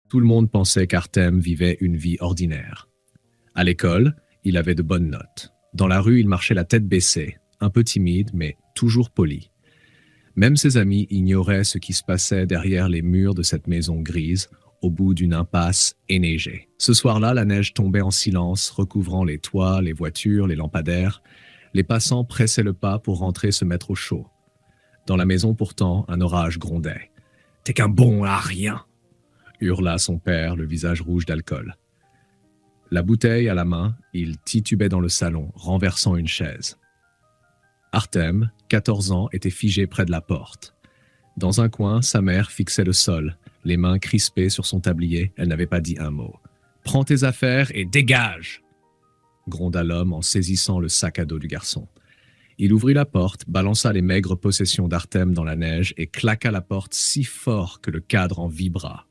Tout le monde pensait qu'Artem vivait une vie ordinaire. À l'école, il avait de bonnes notes. Dans la rue, il marchait la tête baissée, un peu timide, mais toujours poli. Même ses amis ignoraient ce qui se passait derrière les murs de cette maison grise, au bout d'une impasse enneigée. Ce soir-là, la neige tombait en silence, recouvrant les toits, les voitures, les lampadaires. Les passants pressaient le pas pour rentrer se mettre au chaud. Dans la maison, pourtant, un orage grondait. « T'es qu'un bon à rien !» hurla son père, le visage rouge d'alcool. La bouteille à la main, il titubait dans le salon, renversant une chaise. Artem, 14 ans, était figé près de la porte. Dans un coin, sa mère fixait le sol, les mains crispées sur son tablier, elle n'avait pas dit un mot. « Prends tes affaires et dégage !» gronda l'homme en saisissant le sac à dos du garçon. Il ouvrit la porte, balança les maigres possessions d'Artem dans la neige et claqua la porte si fort que le cadre en vibra.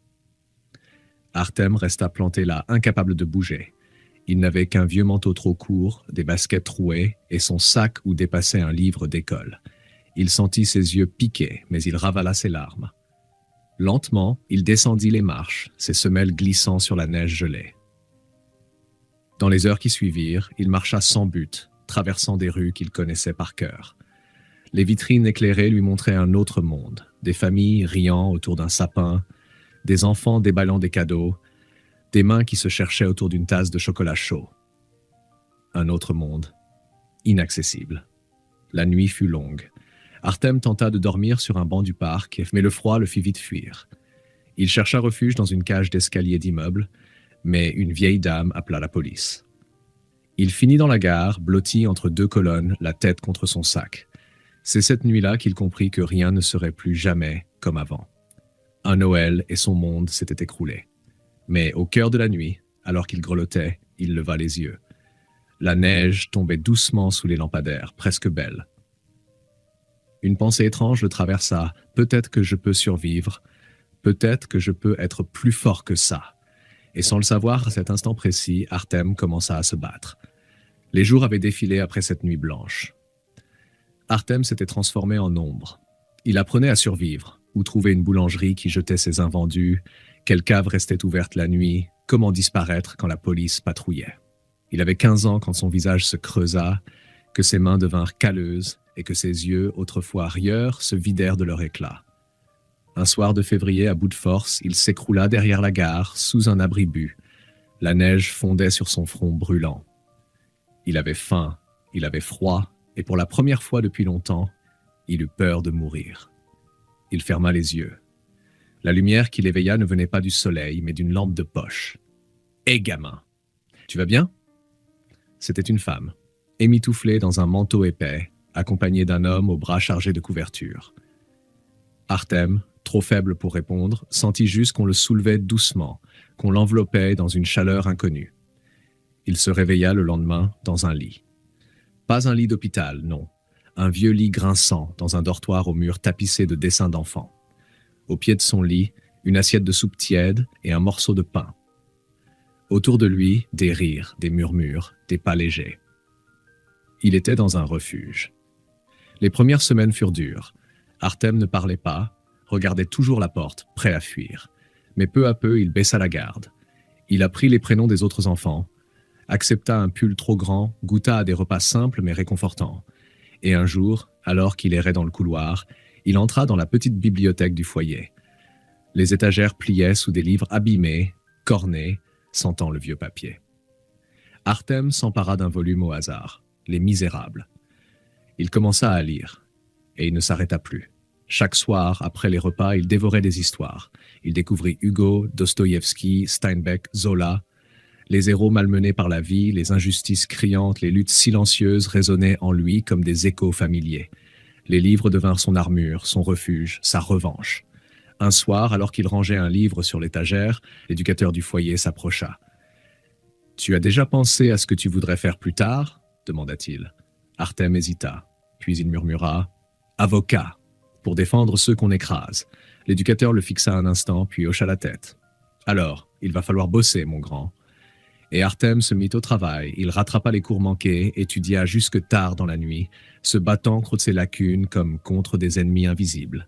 Artem resta planté là, incapable de bouger. Il n'avait qu'un vieux manteau trop court, des baskets trouées et son sac où dépassait un livre d'école. Il sentit ses yeux piquer, mais il ravala ses larmes. Lentement, il descendit les marches, ses semelles glissant sur la neige gelée. Dans les heures qui suivirent, il marcha sans but, traversant des rues qu'il connaissait par cœur. Les vitrines éclairées lui montraient un autre monde, des familles riant autour d'un sapin, des enfants déballant des cadeaux, des mains qui se cherchaient autour d'une tasse de chocolat chaud. Un autre monde, inaccessible. La nuit fut longue. Artem tenta de dormir sur un banc du parc, mais le froid le fit vite fuir. Il chercha refuge dans une cage d'escalier d'immeuble, mais une vieille dame appela la police. Il finit dans la gare, blotti entre deux colonnes, la tête contre son sac. C'est cette nuit-là qu'il comprit que rien ne serait plus jamais comme avant. Un Noël et son monde s'étaient écroulés. Mais au cœur de la nuit, alors qu'il grelottait, il leva les yeux. La neige tombait doucement sous les lampadaires, presque belle. Une pensée étrange le traversa. Peut-être que je peux survivre. Peut-être que je peux être plus fort que ça. Et sans le savoir, à cet instant précis, Artem commença à se battre. Les jours avaient défilé après cette nuit blanche. Artem s'était transformé en ombre. Il apprenait à survivre. Où trouver une boulangerie qui jetait ses invendus, quelle cave restait ouverte la nuit, comment disparaître quand la police patrouillait. Il avait 15 ans quand son visage se creusa, que ses mains devinrent calleuses et que ses yeux, autrefois rieurs, se vidèrent de leur éclat. Un soir de février, à bout de force, il s'écroula derrière la gare, sous un abribus. La neige fondait sur son front brûlant. Il avait faim, il avait froid, et pour la première fois depuis longtemps, il eut peur de mourir. Il ferma les yeux. La lumière qui l'éveilla ne venait pas du soleil, mais d'une lampe de poche. « Hé, gamin, tu vas bien ?» C'était une femme, émitouflée dans un manteau épais, accompagnée d'un homme aux bras chargés de couverture. Artem, trop faible pour répondre, sentit juste qu'on le soulevait doucement, qu'on l'enveloppait dans une chaleur inconnue. Il se réveilla le lendemain dans un lit. Pas un lit d'hôpital, non. Un vieux lit grinçant dans un dortoir aux murs tapissés de dessins d'enfants. Au pied de son lit, une assiette de soupe tiède et un morceau de pain. Autour de lui, des rires, des murmures, des pas légers. Il était dans un refuge. Les premières semaines furent dures. Artem ne parlait pas, regardait toujours la porte, prêt à fuir. Mais peu à peu, il baissa la garde. Il apprit les prénoms des autres enfants, accepta un pull trop grand, goûta à des repas simples mais réconfortants. Et un jour, alors qu'il errait dans le couloir, il entra dans la petite bibliothèque du foyer. Les étagères pliaient sous des livres abîmés, cornés, sentant le vieux papier. Artem s'empara d'un volume au hasard, Les Misérables. Il commença à lire, et il ne s'arrêta plus. Chaque soir, après les repas, il dévorait des histoires. Il découvrit Hugo, Dostoïevski, Steinbeck, Zola. Les héros malmenés par la vie, les injustices criantes, les luttes silencieuses résonnaient en lui comme des échos familiers. Les livres devinrent son armure, son refuge, sa revanche. Un soir, alors qu'il rangeait un livre sur l'étagère, l'éducateur du foyer s'approcha. « Tu as déjà pensé à ce que tu voudrais faire plus tard ?» demanda-t-il. Artem hésita, puis il murmura « Avocat, pour défendre ceux qu'on écrase. » L'éducateur le fixa un instant, puis hocha la tête. « Alors, il va falloir bosser, mon grand. » Et Artem se mit au travail. Il rattrapa les cours manqués, étudia jusque tard dans la nuit, se battant contre ses lacunes comme contre des ennemis invisibles.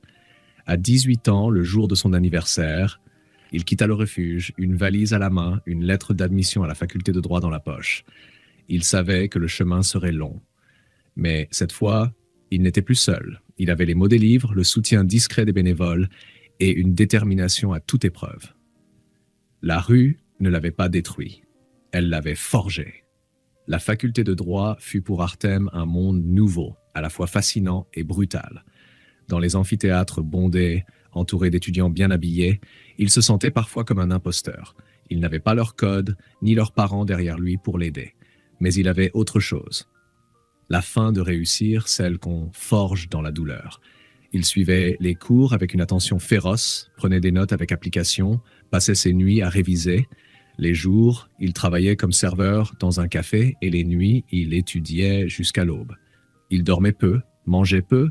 À 18 ans, le jour de son anniversaire, Il quitta le refuge, une valise à la main, une lettre d'admission à la faculté de droit dans la poche. Il savait que le chemin serait long. Mais cette fois, il n'était plus seul. Il avait les mots des livres, le soutien discret des bénévoles et une détermination à toute épreuve. La rue ne l'avait pas détruit. Elle l'avait forgé. La faculté de droit fut pour Artem un monde nouveau, à la fois fascinant et brutal. Dans les amphithéâtres bondés, entouré d'étudiants bien habillés, il se sentait parfois comme un imposteur. Il n'avait pas leur code, ni leurs parents derrière lui pour l'aider. Mais il avait autre chose. La fin de réussir, celle qu'on forge dans la douleur. Il suivait les cours avec une attention féroce, prenait des notes avec application, passait ses nuits à réviser. Les jours, il travaillait comme serveur dans un café et les nuits, il étudiait jusqu'à l'aube. Il dormait peu, mangeait peu,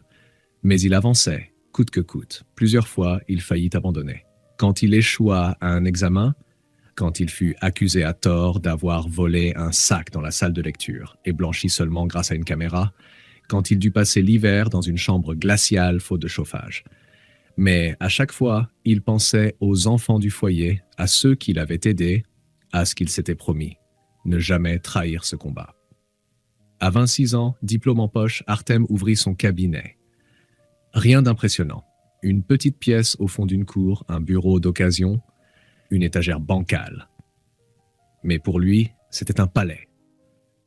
mais il avançait, coûte que coûte. Plusieurs fois, il faillit abandonner. Quand il échoua à un examen, quand il fut accusé à tort d'avoir volé un sac dans la salle de lecture et blanchi seulement grâce à une caméra, quand il dut passer l'hiver dans une chambre glaciale faute de chauffage. Mais à chaque fois, il pensait aux enfants du foyer, à ceux qu'il avait aidés, à ce qu'il s'était promis, ne jamais trahir ce combat. À 26 ans, diplôme en poche, Artem ouvrit son cabinet. Rien d'impressionnant. Une petite pièce au fond d'une cour, un bureau d'occasion, une étagère bancale. Mais pour lui, c'était un palais.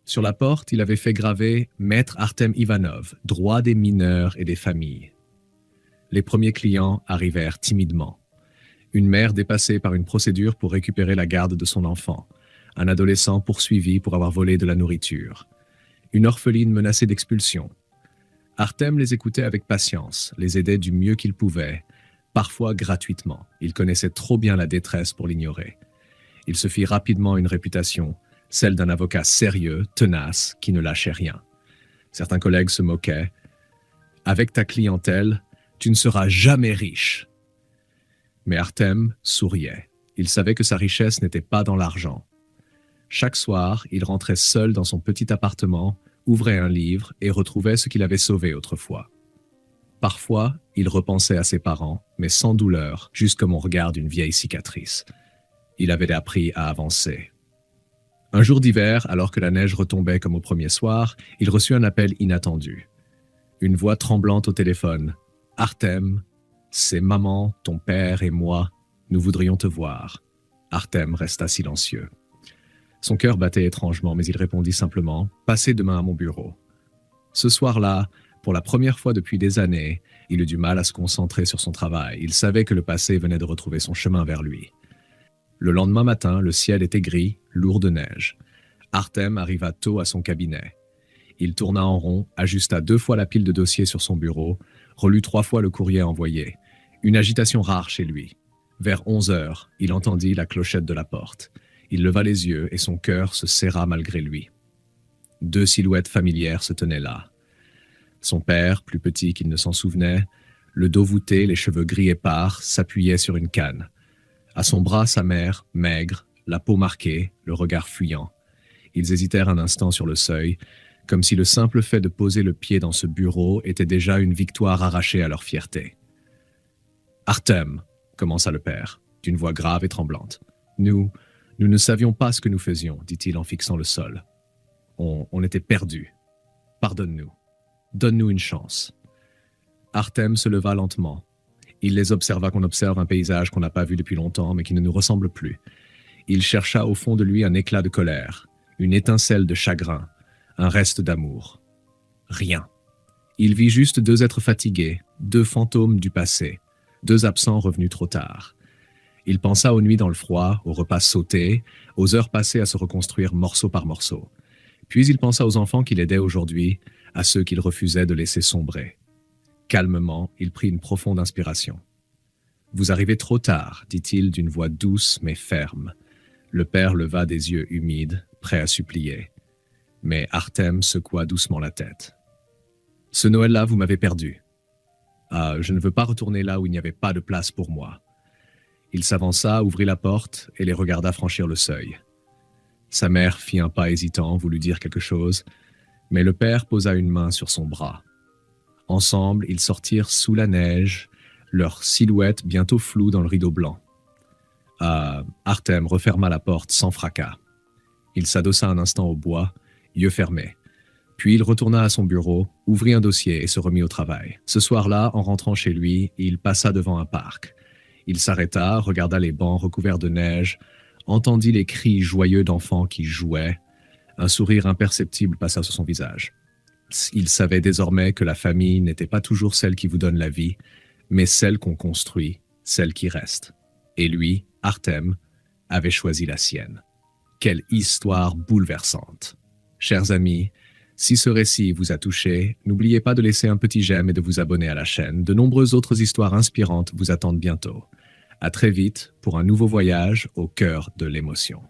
Sur la porte, il avait fait graver « Maître Artem Ivanov, droit des mineurs et des familles ». Les premiers clients arrivèrent timidement. Une mère dépassée par une procédure pour récupérer la garde de son enfant. Un adolescent poursuivi pour avoir volé de la nourriture. Une orpheline menacée d'expulsion. Artem les écoutait avec patience, les aidait du mieux qu'il pouvait, parfois gratuitement. Il connaissait trop bien la détresse pour l'ignorer. Il se fit rapidement une réputation, celle d'un avocat sérieux, tenace, qui ne lâchait rien. Certains collègues se moquaient. « Avec ta clientèle, tu ne seras jamais riche. » Mais Artem souriait. Il savait que sa richesse n'était pas dans l'argent. Chaque soir, il rentrait seul dans son petit appartement, ouvrait un livre et retrouvait ce qu'il avait sauvé autrefois. Parfois, il repensait à ses parents, mais sans douleur, juste comme on regarde une vieille cicatrice. Il avait appris à avancer. Un jour d'hiver, alors que la neige retombait comme au premier soir, il reçut un appel inattendu. Une voix tremblante au téléphone. « Artem, c'est maman, ton père et moi. Nous voudrions te voir. » Artem resta silencieux. Son cœur battait étrangement, mais il répondit simplement « Passez demain à mon bureau. » Ce soir-là, pour la première fois depuis des années, il eut du mal à se concentrer sur son travail. Il savait que le passé venait de retrouver son chemin vers lui. Le lendemain matin, le ciel était gris, lourd de neige. Artem arriva tôt à son cabinet. Il tourna en rond, ajusta 2 fois la pile de dossiers sur son bureau, relut 3 fois le courrier envoyé. Une agitation rare chez lui. Vers 11 heures, il entendit la clochette de la porte. Il leva les yeux et son cœur se serra malgré lui. 2 silhouettes familières se tenaient là. Son père, plus petit qu'il ne s'en souvenait, le dos voûté, les cheveux gris épars, s'appuyait sur une canne. À son bras, sa mère, maigre, la peau marquée, le regard fuyant. Ils hésitèrent un instant sur le seuil, comme si le simple fait de poser le pied dans ce bureau était déjà une victoire arrachée à leur fierté. « Artem !» commença le père, d'une voix grave et tremblante. « Nous ne savions pas ce que nous faisions, dit-il en fixant le sol. On était perdus. Pardonne-nous. Donne-nous une chance. » Artem se leva lentement. Il les observa qu'on observe un paysage qu'on n'a pas vu depuis longtemps, mais qui ne nous ressemble plus. Il chercha au fond de lui un éclat de colère, une étincelle de chagrin, un reste d'amour. Rien. Il vit juste 2 êtres fatigués, 2 fantômes du passé, 2 absents revenus trop tard. Il pensa aux nuits dans le froid, aux repas sautés, aux heures passées à se reconstruire morceau par morceau. Puis il pensa aux enfants qu'il aidait aujourd'hui, à ceux qu'il refusait de laisser sombrer. Calmement, il prit une profonde inspiration. « Vous arrivez trop tard, dit-il d'une voix douce mais ferme. » Le père leva des yeux humides, prêt à supplier. Mais Artem secoua doucement la tête. « Ce Noël-là, vous m'avez perdu. Ah, je ne veux pas retourner là où il n'y avait pas de place pour moi. » Il s'avança, ouvrit la porte et les regarda franchir le seuil. Sa mère fit un pas hésitant, voulut dire quelque chose, mais le père posa une main sur son bras. Ensemble, ils sortirent sous la neige, leurs silhouettes bientôt floues dans le rideau blanc. Artem referma la porte sans fracas. Il s'adossa un instant au bois, yeux fermés. Puis il retourna à son bureau, ouvrit un dossier et se remit au travail. Ce soir-là, en rentrant chez lui, il passa devant un parc. Il s'arrêta, regarda les bancs recouverts de neige, entendit les cris joyeux d'enfants qui jouaient. Un sourire imperceptible passa sur son visage. Il savait désormais que la famille n'était pas toujours celle qui vous donne la vie, mais celle qu'on construit, celle qui reste. Et lui, Artem, avait choisi la sienne. Quelle histoire bouleversante. Chers amis, si ce récit vous a touché, n'oubliez pas de laisser un petit j'aime et de vous abonner à la chaîne. De nombreuses autres histoires inspirantes vous attendent bientôt. À très vite pour un nouveau voyage au cœur de l'émotion.